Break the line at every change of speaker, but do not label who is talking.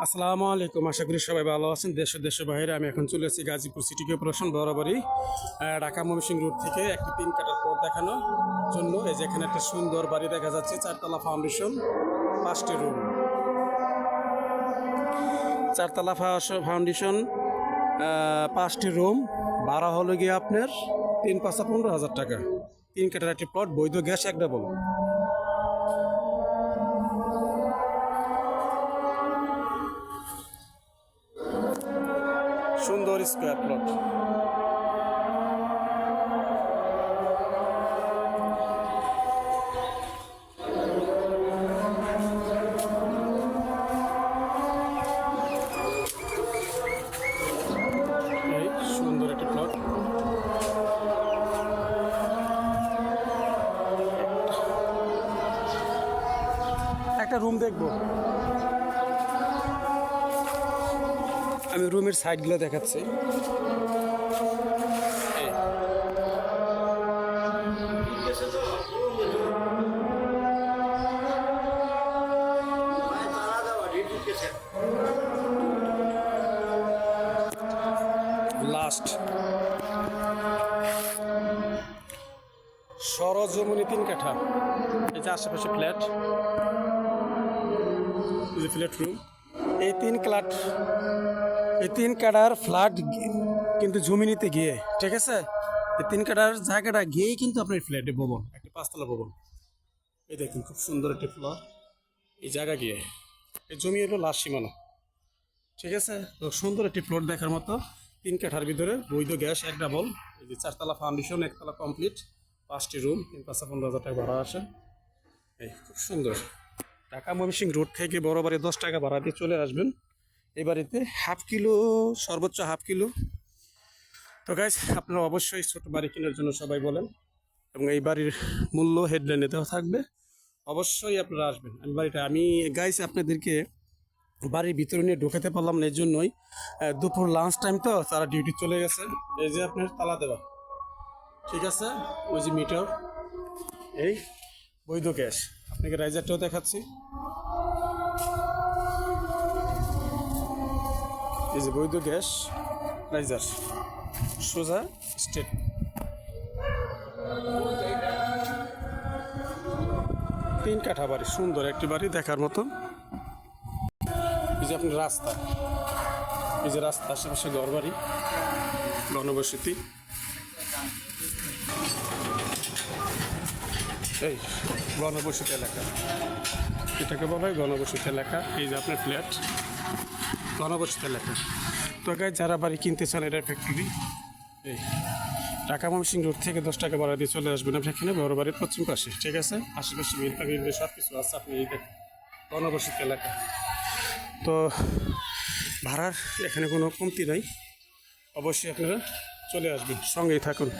আসসালামু আলাইকুম। আশা করি সবাই ভালো আছেন। দেশের বাইরে আমি এখন চলে এসেছি গাজীপুর সিটি কর্পোরেশন বরাবরই ঢাকা ময়মনসিংহ রোড থেকে একটি 3 কাঠার প্লট দেখানোর জন্য। এই যে এখানে একটা সুন্দর বাড়ি দেখা যাচ্ছে, 4তলা ফাউন্ডেশন, 5টি রুম। 4তলা ফাউন্ডেশন, 5টি রুম। ভাড়া হলো গিয়ে আপনার 3-5-15,000 টাকা। 3 কাঠার একটি প্লট, বৈধ গ্যাস, এক ডাবল। সুন্দর স্কোয়ার প্লট। এই সুন্দর একটি প্লট। একটা রুম দেখবো, আমি রুমের সাইডগুলো দেখাচ্ছি। লাস্ট সরজমিনী 3 কাঠা। এই যে আশেপাশে ফ্ল্যাট, এই যে ফ্ল্যাট রুম। এই 3 কাঠার ফ্ল্যাট কিন্তু জমিনিতে গিয়ে, ঠিক আছে, এই 3 কাঠার জায়গাটা গিয়েই কিন্তু আপনার ফ্ল্যাটে ভবন, একটা 5তলা ভবন। এই দেখুন খুব সুন্দর একটি ফ্লোর, এই জায়গা গিয়ে এই জমি হলো লাস্ট সীমানা, ঠিক আছে। তো সুন্দর একটি প্লট দেখার মতো, 3 কাঠার ভিতরে, বৈধ গ্যাস, এক ডাবল। এই যে 4তলা ফাউন্ডেশন, 1তলা কমপ্লিট, 5টি রুম, 3-5-15,000 টাকা ভাড়া আসে। এই খুব সুন্দর। ঢাকা ময়মনসিংহ রোড থেকে বড় বাড়ি 10 টাকা ভাড়া দিয়ে চলে আসবেন। এই বাড়িতে হাফ কিলো, সর্বোচ্চ হাফ কিলো। তো গাইজ, আপনারা অবশ্যই ছোট বাড়ি কেনার জন্য সবাই বলেন, এবং এই বাড়ির মূল্য হেডলাইনে দেওয়া থাকবে, অবশ্যই আপনারা আসবেন। আমি গাইজ আপনাদেরকে বাড়ির ভিতরে নিয়ে ঢুকাতে পারলাম না, এর জন্যই দুপুর লাঞ্চ টাইম তো তারা ডিউটি চলে গেছে। এই যে আপনার তালা দেওয়া, ঠিক আছে, ওই যে মিটার, এই বৈধ গ্যাস। আপনাকে রাইজারটাও দেখাচ্ছি, এই যে বৈধ গ্যাস রাইজার, সোজা স্টেট। 3 কাঠা বাড়ি, সুন্দর একটি বাড়ি দেখার মতো। এই যে আপনার রাস্তা, এই যে রাস্তা, আশেপাশে ঘর বাড়ি, ঘনবসতি। এই ঘনবসতি এলাকা, এটাকে বলা হয় ঘনবসতি এলাকা। এই যে আপনার ফ্ল্যাট, ঘনবসতি এলাকা। তো গায়ে যারা বাড়ি কিনতে চান, এটা ফ্যাক্টরি। এই ঢাকা ময়মনসিংহ রোড থেকে 10 টাকা ভাড়া দিয়ে চলে আসবেন আপনি এখানে, বড় বাড়ির পশ্চিম পাশে, ঠিক আছে। আশেপাশে মিল সব কিছু আছে। আপনি এই দেখেন ঘনবসতি এলাকা। তো ভাড়ার এখানে কোনো কমতি নাই, অবশ্যই আপনারা চলে আসবেন, সঙ্গেই থাকুন।